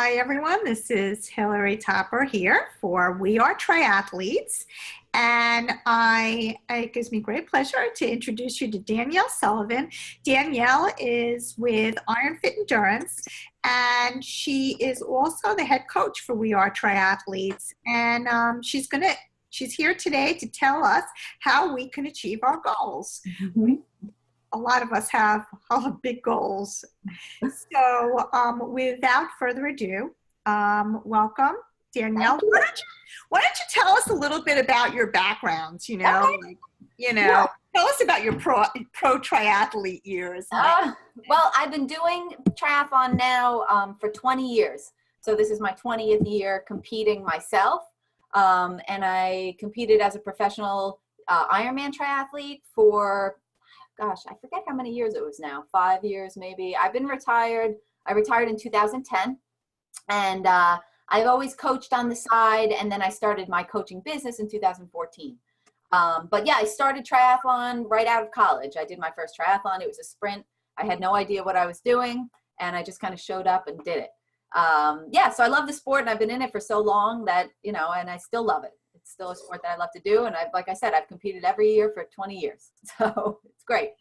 Hi, everyone. This is Hillary Topper here for We Are Triathletes. And it gives me great pleasure to introduce you to Danielle Sullivan. Danielle is with Iron Fit Endurance, and she is also the head coach for We Are Triathletes. And she's here today to tell us how we can achieve our goals. Mm-hmm. A lot of us have big goals. So without further ado, welcome, Danielle. Why don't you tell us a little bit about your background, Okay. Tell us about your pro-triathlete years. Well, I've been doing triathlon now for 20 years. So this is my 20th year competing myself. And I competed as a professional Ironman triathlete for, gosh, I forget how many years it was now, 5 years maybe. I've been retired. I retired in 2010. And I've always coached on the side. And then I started my coaching business in 2014. But yeah, I started triathlon right out of college. I did my first triathlon. It was a sprint. I had no idea what I was doing. And I just kind of showed up and did it. So I love the sport, and I've been in it for so long that, and I still love it. It's still a sport that I love to do. And like I said, I've competed every year for 20 years. So it's great.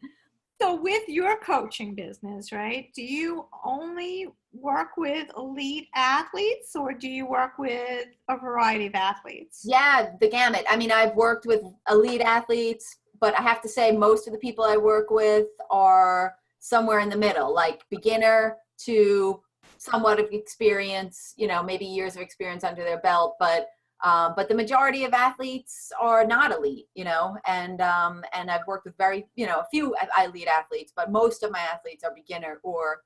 So with your coaching business, right, do you only work with elite athletes, or do you work with a variety of athletes? Yeah, the gamut. I mean, I've worked with elite athletes, but I have to say most of the people I work with are somewhere in the middle, like beginner to somewhat of experience, maybe years of experience under their belt, but the majority of athletes are not elite, and I've worked with a few elite athletes, but most of my athletes are beginner or,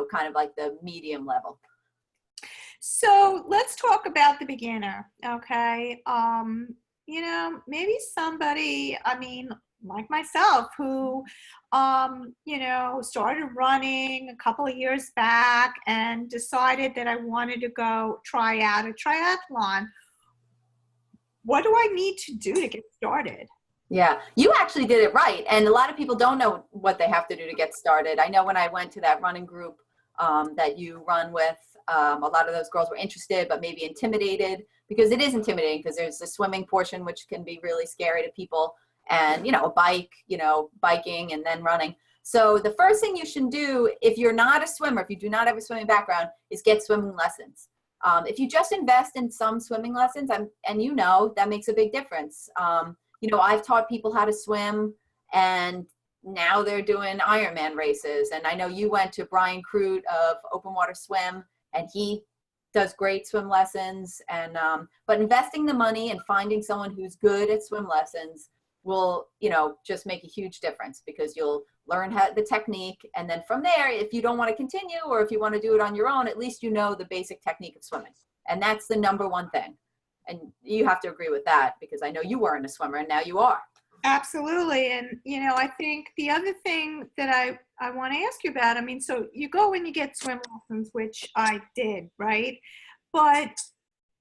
kind of like the medium level. So let's talk about the beginner. Okay. Maybe somebody, like myself, who, started running a couple of years back and decided that I wanted to go try out a triathlon. What do I need to do to get started? Yeah, you actually did it right. And a lot of people don't know what they have to do to get started. I know when I went to that running group that you run with, a lot of those girls were interested, but maybe intimidated, because it is intimidating because there's the swimming portion, which can be really scary to people, and, a bike, biking and then running. So the first thing you should do if you're not a swimmer, if you do not have a swimming background, is get swimming lessons. If you just invest in some swimming lessons, that makes a big difference. I've taught people how to swim, and now they're doing Ironman races. And I know you went to Brian Crute of Open Water Swim, and he does great swim lessons. And but investing the money and finding someone who's good at swim lessons will, just make a huge difference, because you'll learn the technique. And then from there, if you don't want to continue, or if you want to do it on your own, at least the basic technique of swimming. And that's the number one thing. And you have to agree with that, because I know you weren't a swimmer and now you are. Absolutely. And, I think the other thing that I want to ask you about, so you go and you get swim lessons, which I did, right? But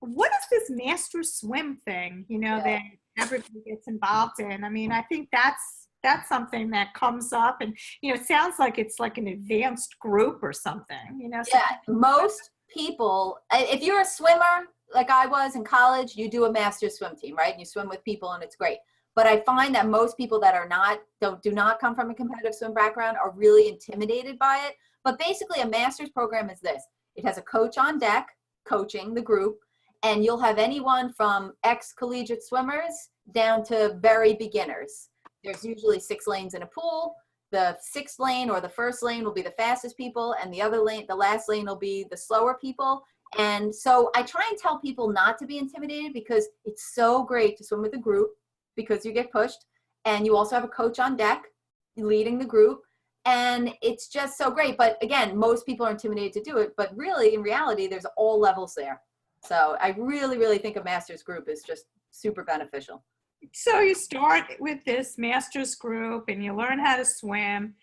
what is this master swim thing, that everybody gets involved in? I think that's something that comes up, and, it sounds like it's like an advanced group or something, Yeah, most people, if you're a swimmer, like I was in college, you do a master swim team, right? And you swim with people, and it's great. But I find that most people that do not come from a competitive swim background are really intimidated by it. But basically, a master's program is this. It has a coach on deck coaching the group, and you'll have anyone from ex-collegiate swimmers down to very beginners. There's usually 6 lanes in a pool. The 6th lane or the first lane will be the fastest people, and the last lane will be the slower people. And so I try and tell people not to be intimidated, because it's so great to swim with a group, because you get pushed, and you also have a coach on deck leading the group, and it's just so great. But again, most people are intimidated to do it, but really in reality, there's all levels there. So I really, really think a master's group is just super beneficial. So you start with this master's group and you learn how to swim,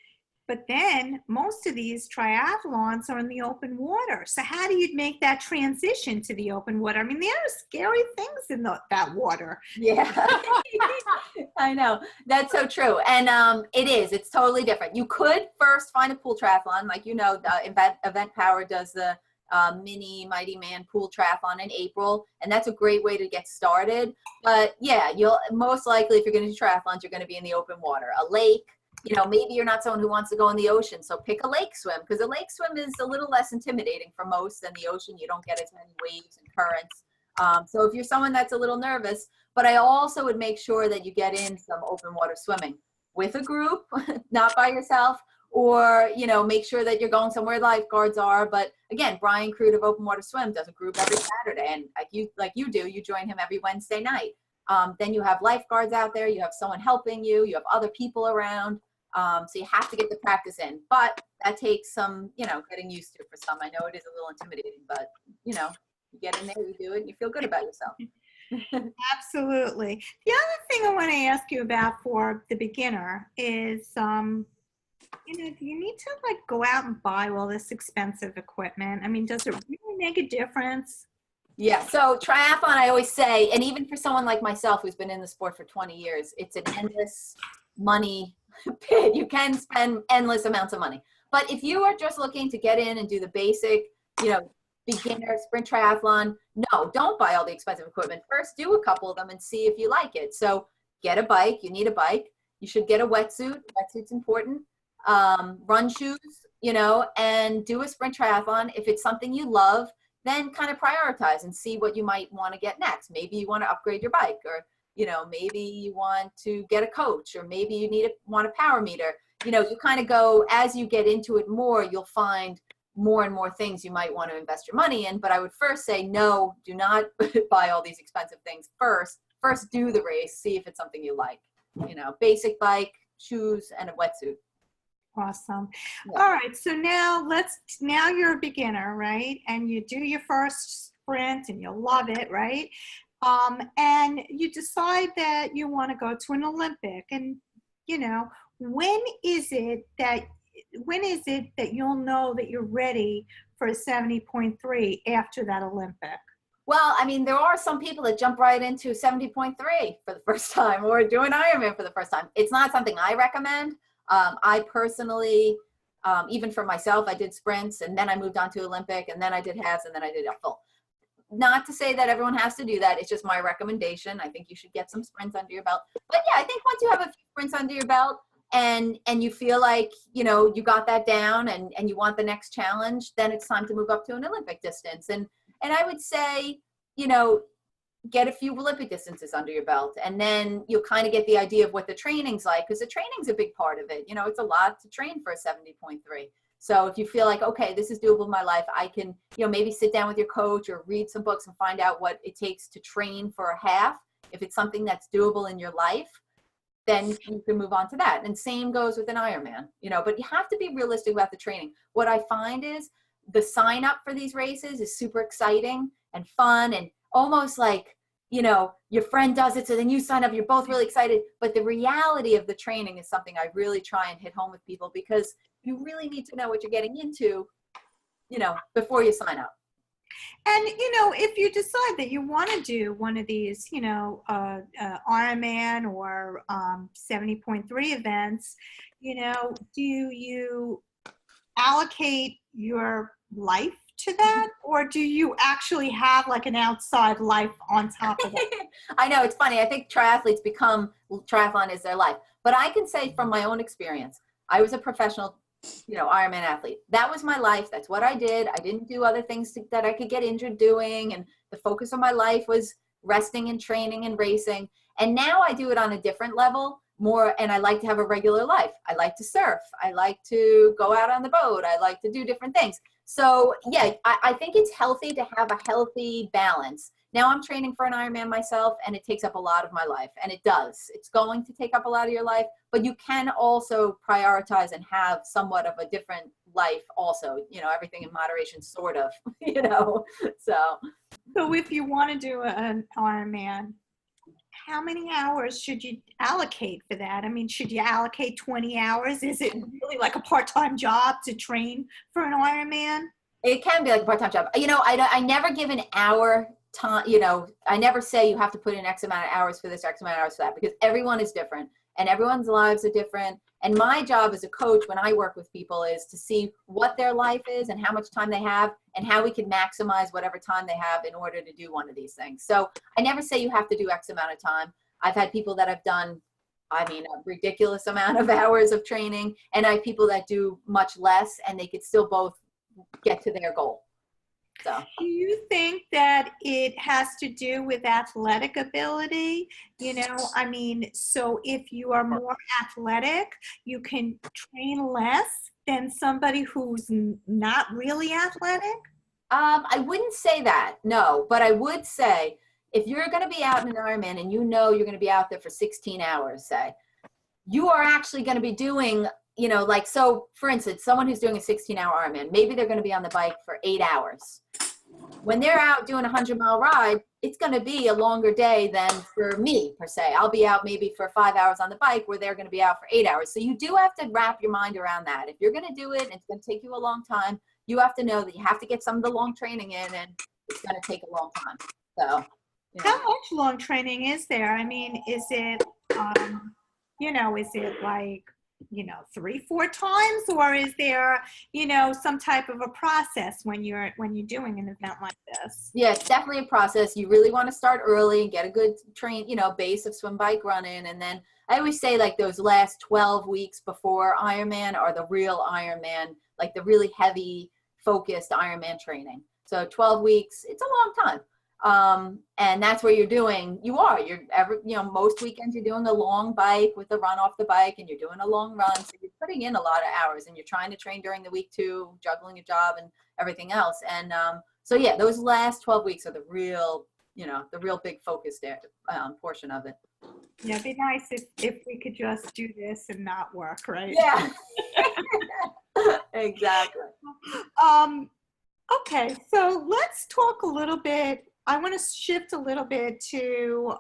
but then most of these triathlons are in the open water. So how do you make that transition to the open water? There are scary things in that water. Yeah, I know. That's so true. And it's totally different. You could first find a pool triathlon, like, Event Power does the mini Mighty Man pool triathlon in April, and that's a great way to get started. But yeah, you'll most likely, if you're going to do triathlons, you're going to be in the open water, a lake. You know, maybe you're not someone who wants to go in the ocean, so pick a lake swim, because a lake swim is a little less intimidating for most than the ocean. You don't get as many waves and currents. So if you're someone that's a little nervous, but I also would make sure that you get in some open water swimming with a group, not by yourself, or, you know, make sure that you're going somewhere lifeguards are. But again, Brian Crude of Open Water Swim does a group every Saturday, and like you do, you join him every Wednesday night. Then you have lifeguards out there, you have someone helping you, you have other people around. So you have to get the practice in, but that takes some, you know, getting used to for some. I know it is a little intimidating, but you know, you get in there, you do it, and you feel good about yourself. Absolutely. The other thing I want to ask you about for the beginner is, you know, do you need to like go out and buy all this expensive equipment? I mean, does it really make a difference? Yeah, so triathlon, I always say, and even for someone like myself who's been in the sport for 20 years, it's an endless money pit. You can spend endless amounts of money. But if you are just looking to get in and do the basic, you know, beginner sprint triathlon, no, don't buy all the expensive equipment. First, do a couple of them and see if you like it. So get a bike. You need a bike. You should get a wetsuit. Wetsuit's important. Run shoes, you know, and do a sprint triathlon. If it's something you love, then kind of prioritize and see what you might want to get next. Maybe you want to upgrade your bike, or, you know, maybe you want to get a coach, or maybe you want a power meter. You know, you kind of go, as you get into it more, you'll find more and more things you might want to invest your money in. But I would first say, no, do not buy all these expensive things first. First, do the race, see if it's something you like. You know, basic bike, shoes, and a wetsuit. Awesome. Yeah. All right. So now you're a beginner, right? And you do your first sprint and you'll love it, right? And you decide that you want to go to an Olympic, and, you know, when is it that you'll know that you're ready for a 70.3 after that Olympic? Well, I mean, there are some people that jump right into 70.3 for the first time, or do an Ironman for the first time. It's not something I recommend. I personally, even for myself, I did sprints, and then I moved on to Olympic, and then I did halves, and then I did a full. Not to say that everyone has to do that. It's just my recommendation. I think you should get some sprints under your belt. But yeah, I think once you have a few sprints under your belt, and you feel like, you know, you got that down, and you want the next challenge, then it's time to move up to an Olympic distance. And I would say, you know, get a few Olympic distances under your belt, and then you'll kind of get the idea of what the training's like, because the training's a big part of it. You know, it's a lot to train for a 70.3. So if you feel like, okay, this is doable in my life, I can, you know, maybe sit down with your coach or read some books and find out what it takes to train for a half. If it's something that's doable in your life, then you can move on to that. And same goes with an Ironman, you know, but you have to be realistic about the training. What I find is the sign up for these races is super exciting and fun, and almost like, you know, your friend does it, so then you sign up, you're both really excited. But the reality of the training is something I really try and hit home with people, because you really need to know what you're getting into, you know, before you sign up. And, you know, if you decide that you want to do one of these, you know, Ironman or 70.3 events, you know, do you allocate your life to that, or do you actually have like an outside life on top of it? I know, it's funny. I think triathletes triathlon is their life. But I can say from my own experience, I was a professional, you know, Ironman athlete. That was my life. That's what I did. I didn't do other things that I could get injured doing. And the focus of my life was resting and training and racing. And now I do it on a different level more. And I like to have a regular life. I like to surf. I like to go out on the boat. I like to do different things. So yeah, I think it's healthy to have a healthy balance. Now I'm training for an Ironman myself, and it takes up a lot of my life, and it does. It's going to take up a lot of your life, but you can also prioritize and have somewhat of a different life also, you know, everything in moderation, sort of, you know, so if you want to do an Ironman, how many hours should you allocate for that? I mean, should you allocate 20 hours? Is it really like a part-time job to train for an Ironman? It can be like a part-time job. You know, I never give an hour time, you know, I never say you have to put in X amount of hours for this, X amount of hours for that, because everyone is different and everyone's lives are different. And my job as a coach when I work with people is to see what their life is and how much time they have and how we can maximize whatever time they have in order to do one of these things. So I never say you have to do X amount of time. I've had people that have done, I mean, a ridiculous amount of hours of training, and I have people that do much less and they could still both get to their goal. So. Do you think that it has to do with athletic ability? You know, I mean, so if you are more athletic, you can train less than somebody who's not really athletic? I wouldn't say that, no, but I would say if you're going to be out in an Ironman and you know you're going to be out there for 16 hours, say, you are actually going to be doing, you know, like, so for instance, someone who's doing a 16-hour Ironman, maybe they're going to be on the bike for 8 hours. When they're out doing a 100-mile ride, it's going to be a longer day than for me, per se. I'll be out maybe for 5 hours on the bike where they're going to be out for 8 hours. So you do have to wrap your mind around that. If you're going to do it and it's going to take you a long time, you have to know that you have to get some of the long training in, and it's going to take a long time. So, you know. How much long training is there? I mean, is it, you know, is it like, you know, 3-4 times, or is there, you know, some type of a process when you're doing an event like this? Yeah, it's definitely a process. You really want to start early and get a good base of swim, bike, running. And then I always say like those last 12 weeks before Ironman are the real Ironman, like the really heavy focused Ironman training. So 12 weeks, it's a long time. And that's where most weekends you're doing a long bike with a run off the bike, and you're doing a long run. So you're putting in a lot of hours, and you're trying to train during the week too, juggling a job and everything else. And, so yeah, those last 12 weeks are the real big focus there, portion of it. Yeah, it'd be nice if we could just do this and not work, right? Yeah, exactly. Okay, so let's talk a little bit. I want to shift a little bit to,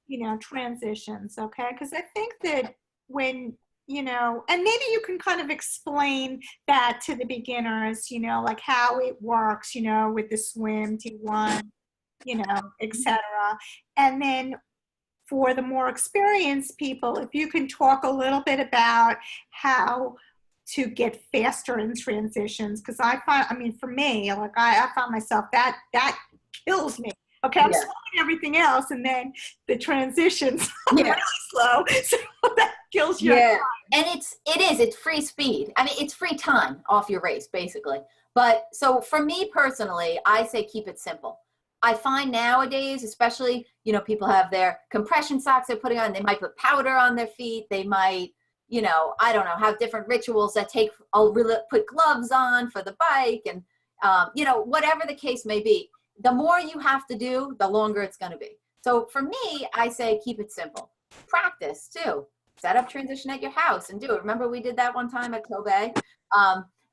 you know, transitions, okay? Because I think that when, you know, and maybe you can kind of explain that to the beginners, you know, like how it works, you know, with the swim, D1, you know, etc. And then for the more experienced people, if you can talk a little bit about how to get faster in transitions, because I find, I mean, for me, like I found myself that kills me. Okay, I'm slowing everything else, and then the transitions are really slow, so that kills you. Yeah, and it's free speed. I mean, it's free time off your race, basically. But so for me personally, I say keep it simple. I find nowadays, especially, you know, people have their compression socks they're putting on. They might put powder on their feet. They might, you know, I don't know, have different rituals that put gloves on for the bike, and, you know, whatever the case may be. The more you have to do, the longer it's going to be. So for me, I say keep it simple. Practice too. Set up transition at your house and do it. Remember we did that one time at Kobe?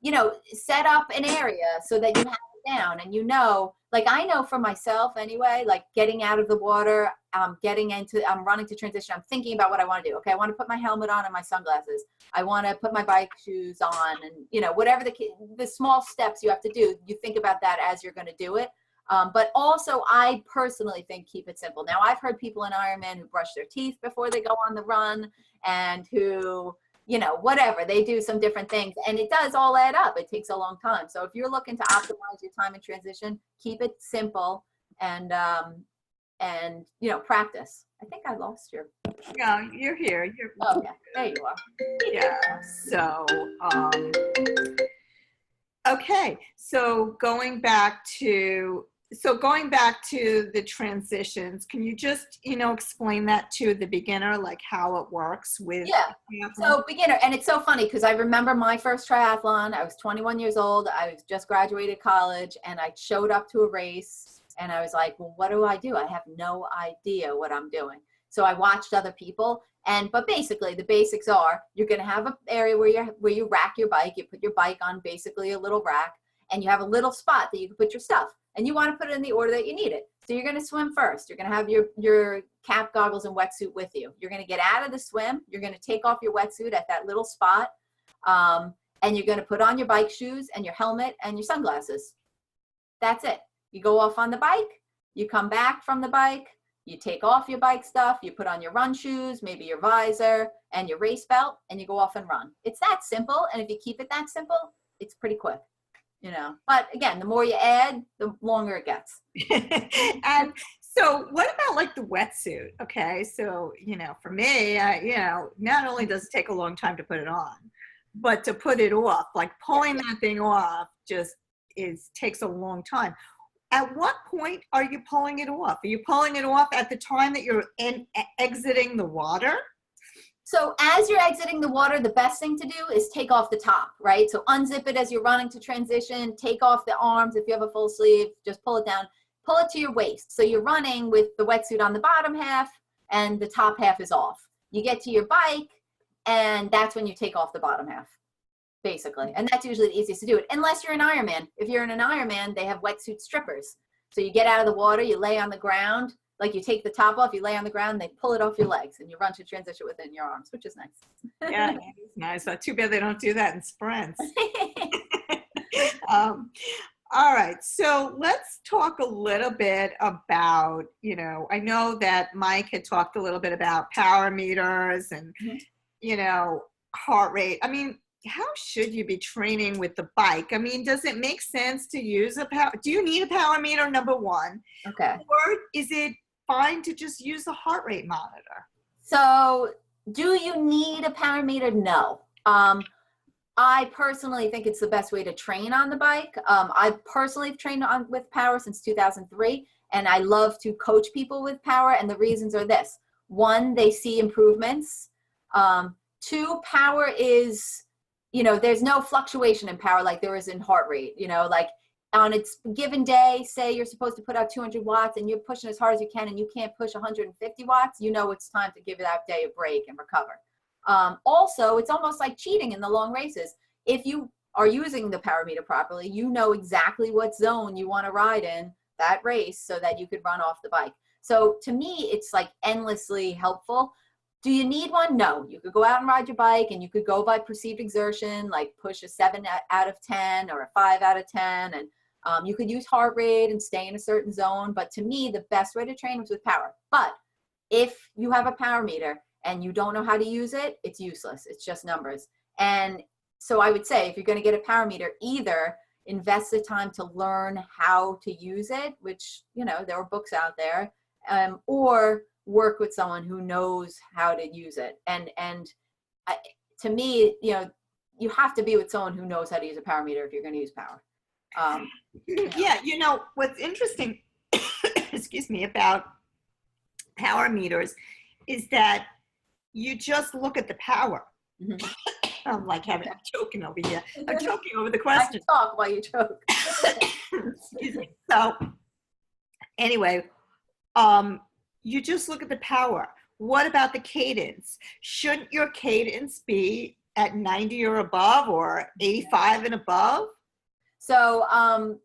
You know, set up an area so that you have it down, and you know, like I know for myself anyway, like getting out of the water, I'm running to transition. I'm thinking about what I want to do. Okay, I want to put my helmet on and my sunglasses. I want to put my bike shoes on, and, you know, whatever the small steps you have to do, you think about that as you're going to do it. But also, I personally think keep it simple. Now, I've heard people in Ironman who brush their teeth before they go on the run, and who, you know, whatever, they do some different things, and it does all add up. It takes a long time. So if you're looking to optimize your time in transition, keep it simple, and you know, practice. I think I lost your. Yeah, you're here. Oh, yeah, there you are. Yeah. So, okay. So going back to the transitions, can you just, you know, explain that to the beginner, like how it works with? Yeah. So beginner, and it's so funny because I remember my first triathlon. I was 21 years old. I was just graduated college, and I showed up to a race, and I was like, well, what do? I have no idea what I'm doing. So I watched other people, but basically the basics are you're going to have an area where you rack your bike. You put your bike on basically a little rack, and you have a little spot that you can put your stuff. And you want to put it in the order that you need it. So you're going to swim first. You're going to have your cap, goggles, and wetsuit with you. You're going to get out of the swim. You're going to take off your wetsuit at that little spot. And you're going to put on your bike shoes and your helmet and your sunglasses. That's it. You go off on the bike. You come back from the bike. you take off your bike stuff, you put on your run shoes, maybe your visor and your race belt, and you go off and run. It's that simple. And if you keep it that simple, it's pretty quick, you know. But again, the more you add, the longer it gets. And so what about like the wetsuit? Okay. So, you know, for me, you know, not only does it take a long time to put it on, but to put it off, like pulling that thing off takes a long time. At what point are you pulling it off? Are you pulling it off at the time that you're exiting the water? So as you're exiting the water, the best thing to do is take off the top, right? So unzip it as you're running to transition, take off the arms. If you have a full sleeve, just pull it down, pull it to your waist. So you're running with the wetsuit on the bottom half and the top half is off. You get to your bike and that's when you take off the bottom half, basically. And that's usually the easiest to do it, unless you're an Ironman. If you're in an Ironman, they have wetsuit strippers. So you get out of the water, you lay on the ground, like you take the top off, you lay on the ground, they pull it off your legs, and you run to transition within your arms, which is nice. Yeah, it's nice. Too bad they don't do that in sprints. All right, so let's talk a little bit about, you know, I know that Mike had talked a little bit about power meters and, you know, heart rate. I mean, how should you be training with the bike? I mean, does it make sense to use do you need a power meter, number one? Okay. Or is it fine to just use the heart rate monitor? So do you need a power meter? No. I personally think it's the best way to train on the bike. I personally have trained with power since 2003, and I love to coach people with power. And the reasons are this: one, they see improvements. Two, power is, you know, there's no fluctuation in power like there is in heart rate. You know, like on its given day, say you're supposed to put out 200 watts and you're pushing as hard as you can and you can't push 150 watts, you know it's time to give that day a break and recover. Also, it's almost like cheating in the long races. If you are using the power meter properly, you know exactly what zone you want to ride in that race so that you could run off the bike. So to me, it's like endlessly helpful. Do you need one? No. You could go out and ride your bike and you could go by perceived exertion, like push a 7 out of 10 or a 5 out of 10. And you could use heart rate and stay in a certain zone. But to me, the best way to train is with power. But if you have a power meter and you don't know how to use it, it's useless. It's just numbers. And so I would say if you're going to get a power meter, either invest the time to learn how to use it, which, you know, there are books out there, or work with someone who knows how to use it. And to me, you know, you have to be with someone who knows how to use a power meter if you're going to use power. Yeah, you know, what's interesting, excuse me, about power meters is that you just look at the power. Mm-hmm. I'm choking over here. I'm choking over the question. I talk while you choke. Excuse me. So anyway, you just look at the power. What about the cadence? Shouldn't your cadence be at 90 or above or 85 and above? So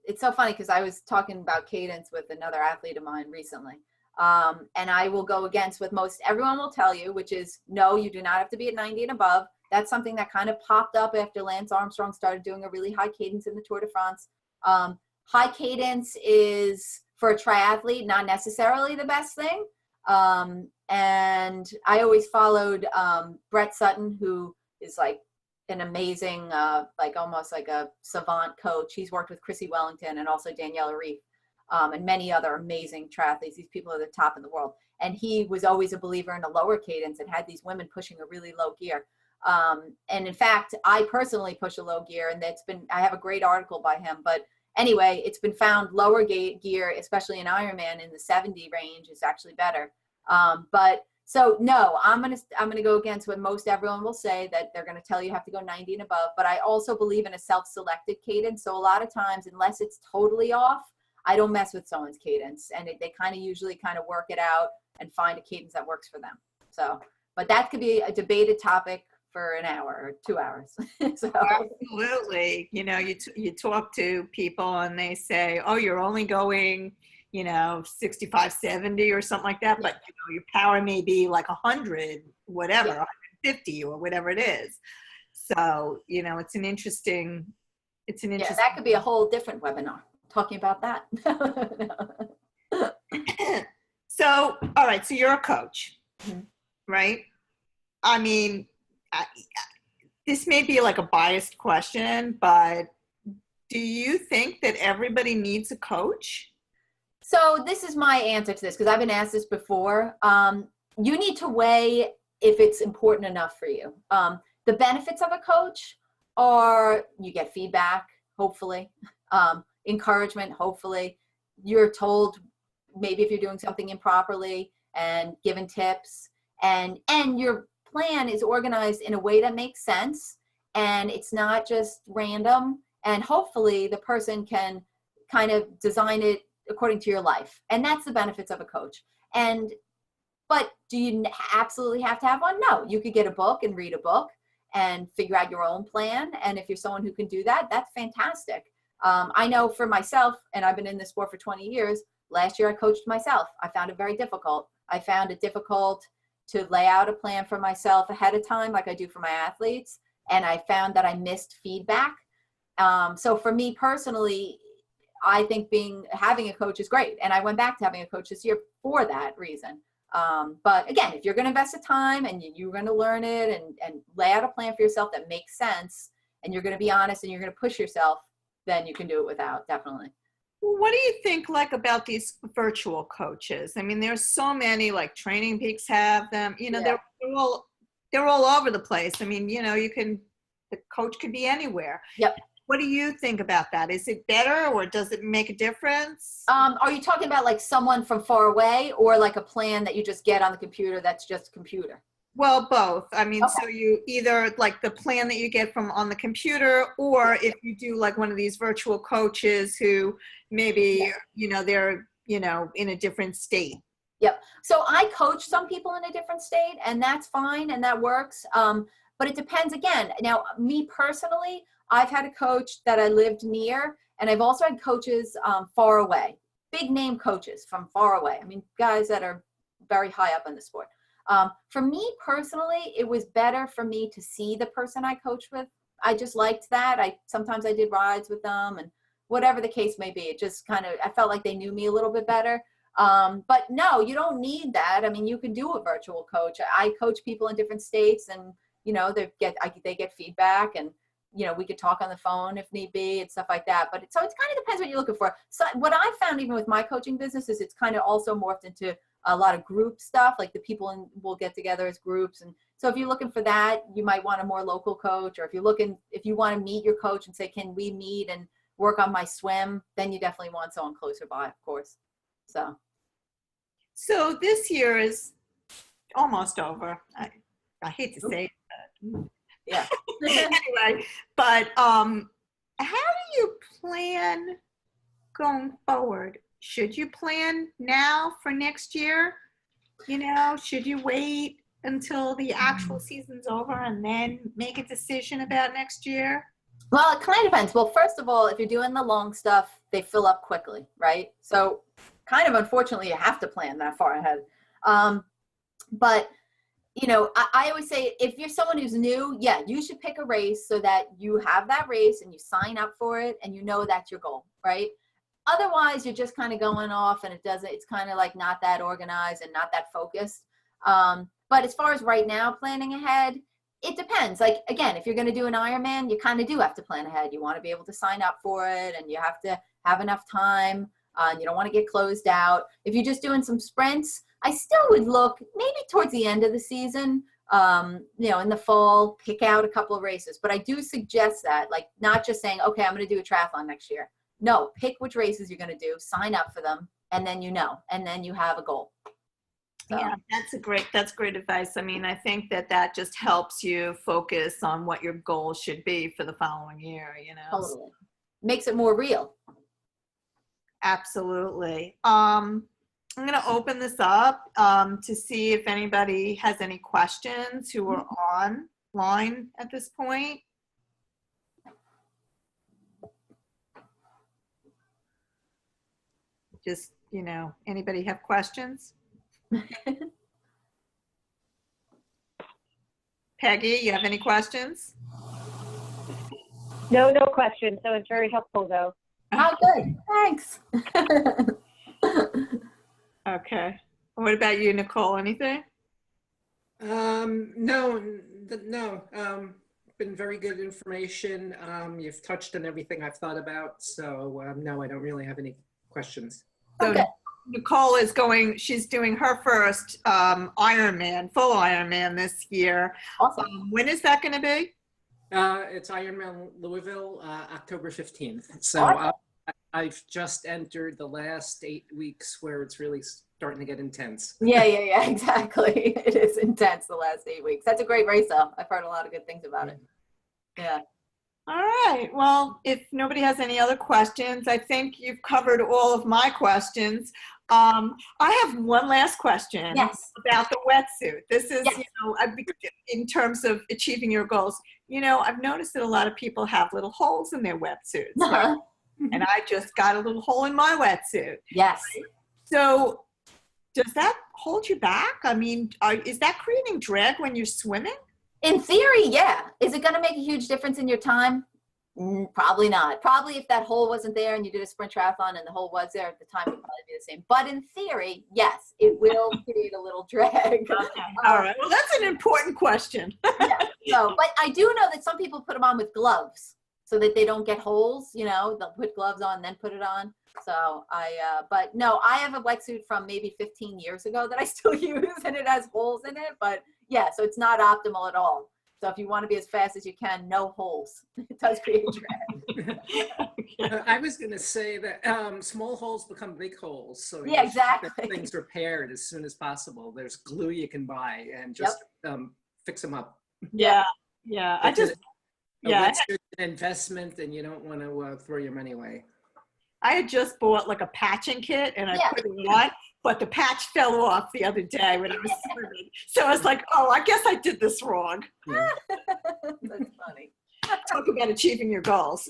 it's so funny because I was talking about cadence with another athlete of mine recently. And I will go against what most everyone will tell you, which is no, you do not have to be at 90 and above. That's something that kind of popped up after Lance Armstrong started doing a really high cadence in the Tour de France. High cadence is, for a triathlete, not necessarily the best thing. And I always followed Brett Sutton, who is like an amazing, like almost like a savant coach. He's worked with Chrissy Wellington and also Danielle Sullivan, and many other amazing triathletes. These people are the top in the world. And he was always a believer in a lower cadence and had these women pushing a really low gear. And in fact, I personally push a low gear, and I have a great article by him, but anyway, it's been found lower gear, especially in Ironman, in the 70 range is actually better. But so no, I'm gonna go against what most everyone will say, that they're gonna tell you have to go 90 and above. But I also believe in a self-selected cadence. So a lot of times, unless it's totally off, I don't mess with someone's cadence, and they kind of usually work it out and find a cadence that works for them. So, but that could be a debated topic for an hour or 2 hours. So. Absolutely. You know, you talk to people and they say, oh, you're only going, you know, 65, 70 or something like that. But, you know, your power may be like 100, whatever, 150 or whatever it is. So, you know, it's an interesting. Yeah, that could be a whole different webinar talking about that. So, all right, so you're a coach, Mm-hmm. right? I mean, this may be like a biased question, but do you think that everybody needs a coach? So this is my answer to this, because I've been asked this before. You need to weigh if it's important enough for you. The benefits of a coach are you get feedback, hopefully, encouragement, hopefully. You're told maybe if you're doing something improperly and given tips, and your plan is organized in a way that makes sense, and it's not just random, and hopefully the person can kind of design it according to your life. And that's the benefits of a coach. But do you absolutely have to have one? No, you could get a book and read a book and figure out your own plan. And if you're someone who can do that, that's fantastic. I know for myself, and I've been in this sport for 20 years, last year I coached myself. I found it very difficult. I found it difficult to lay out a plan for myself ahead of time like I do for my athletes. And I found that I missed feedback. So for me personally, I think having a coach is great. And I went back to having a coach this year for that reason. But again, if you're going to invest the time and you're going to learn it and lay out a plan for yourself that makes sense, and you're going to be honest and you're going to push yourself, then you can do it without, definitely. What do you think like about these virtual coaches? I mean, there's so many, like Training Peaks have them, you know, Yeah. they're all over the place. I mean, you know, the coach could be anywhere. Yep. What do you think about that? Is it better or does it make a difference? Are you talking about like someone from far away, or like a plan that you just get on the computer that's just computer? Well, both. I mean, Okay. so you either like the plan that you get from on the computer, or if you do like one of these virtual coaches who maybe, you know, they're, you know, in a different state. Yep. So I coach some people in a different state, and that's fine and that works. But it depends again. Now, me personally, I've had a coach that I lived near, and I've also had coaches far away, big name coaches from far away. I mean, guys that are very high up in the sport. For me personally, it was better for me to see the person I coached with. I just liked that. Sometimes I did rides with them, and whatever the case may be, it just kind of, I felt like they knew me a little bit better. But no, you don't need that. I mean, you can do a virtual coach. I coach people in different states, and you know, they get feedback, and you know, we could talk on the phone if need be and stuff like that. But so it kind of depends what you're looking for. So what I found even with my coaching business is it's kind of also morphed into a lot of group stuff. Like the people will get together as groups. And so if you're looking for that, you might want a more local coach, or if you want to meet your coach and say, can we meet and work on my swim? Then you definitely want someone closer by, of course. So this year is almost over. I hate to say it, but Yeah. anyway, but how do you plan going forward? Should you plan now for next year? You know, should you wait until the actual season's over and then make a decision about next year? Well, it kind of depends. Well, first of all, if you're doing the long stuff, they fill up quickly, right? So kind of unfortunately, you have to plan that far ahead. But you know, I always say if you're someone who's new, yeah, you should pick a race so that you have that race and you sign up for it and you know that's your goal, right? Otherwise, you're just kind of going off and it's kind of like not that organized and not that focused. But as far as right now planning ahead, it depends. Like, again, if you're going to do an Ironman, you kind of do have to plan ahead. You want to be able to sign up for it, and you have to have enough time. You don't want to get closed out. If you're just doing some sprints, I still would look maybe towards the end of the season, you know, in the fall, pick out a couple of races. But I do suggest that, like, not just saying, okay, I'm going to do a triathlon next year. No, pick which races you're going to do, sign up for them, and then and then you have a goal. So. Yeah, that's great advice. I mean, I think that just helps you focus on what your goal should be for the following year, you know. Totally. Makes it more real. Absolutely. I'm going to open this up to see if anybody has any questions who are online at this point. Just, you know, anybody have questions? Peggy, you have any questions? No questions. That was very helpful, though. Oh, good. Thanks. Okay. What about you, Nicole? Anything? No. Been very good information. You've touched on everything I've thought about. So no, I don't really have any questions. So Okay. Nicole is she's doing her first Ironman, full Ironman this year. Awesome. When is that going to be? It's Ironman Louisville, October 15th. So Awesome. I've just entered the last 8 weeks where it's really starting to get intense. Yeah, exactly. It is intense the last 8 weeks. That's a great race, though. I've heard a lot of good things about it. Yeah. All right. Well, if nobody has any other questions, I think you've covered all of my questions. I have one last question Yes. about the wetsuit. This is, Yes. in terms of achieving your goals, I've noticed that a lot of people have little holes in their wetsuits. Right? And I just got a little hole in my wetsuit. Yes. So does that hold you back? I mean, is that creating drag when you're swimming? In theory, yeah. Is it going to make a huge difference in your time? Probably not. Probably if that hole wasn't there and you did a sprint triathlon and the hole was there, the time would probably be the same. But in theory, yes, it will create a little drag. Okay. All right. Well, that's an important question. Yeah. So, but I do know that some people put them on with gloves so that they don't get holes. They'll put gloves on and then put it on. So but no, I have a wetsuit from maybe 15 years ago that I still use, and it has holes in it. But yeah, so it's not optimal at all. So if you want to be as fast as you can, no holes. It does create drag. I was going to say that small holes become big holes. So Yeah, exactly. get things repaired as soon as possible. There's glue you can buy and just fix them up. Yeah. It's an investment, and you don't want to throw your money away. I had just bought like a patching kit and I put it on, but the patch fell off the other day when I was swimming. So I was like, oh, I guess I did this wrong. Yeah. That's funny. Talk about achieving your goals.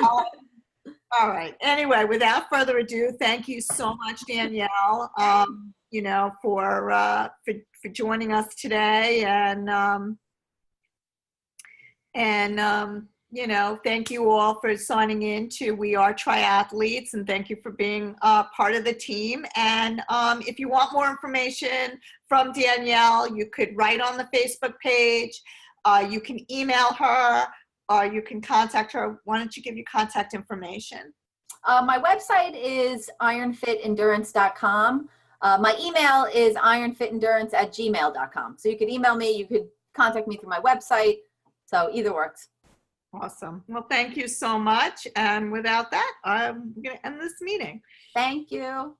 All right. Anyway, without further ado, thank you so much, Danielle, for joining us today. Thank you all for signing in to We Are Triathletes, and thank you for being part of the team. And if you want more information from Danielle, you could write on the Facebook page. You can email her, or you can contact her. Why don't you give your contact information? My website is ironfitendurance.com. My email is ironfitendurance@gmail.com. So you could email me, you could contact me through my website. So either works. Awesome. Well, thank you so much. And without that, I'm going to end this meeting. Thank you.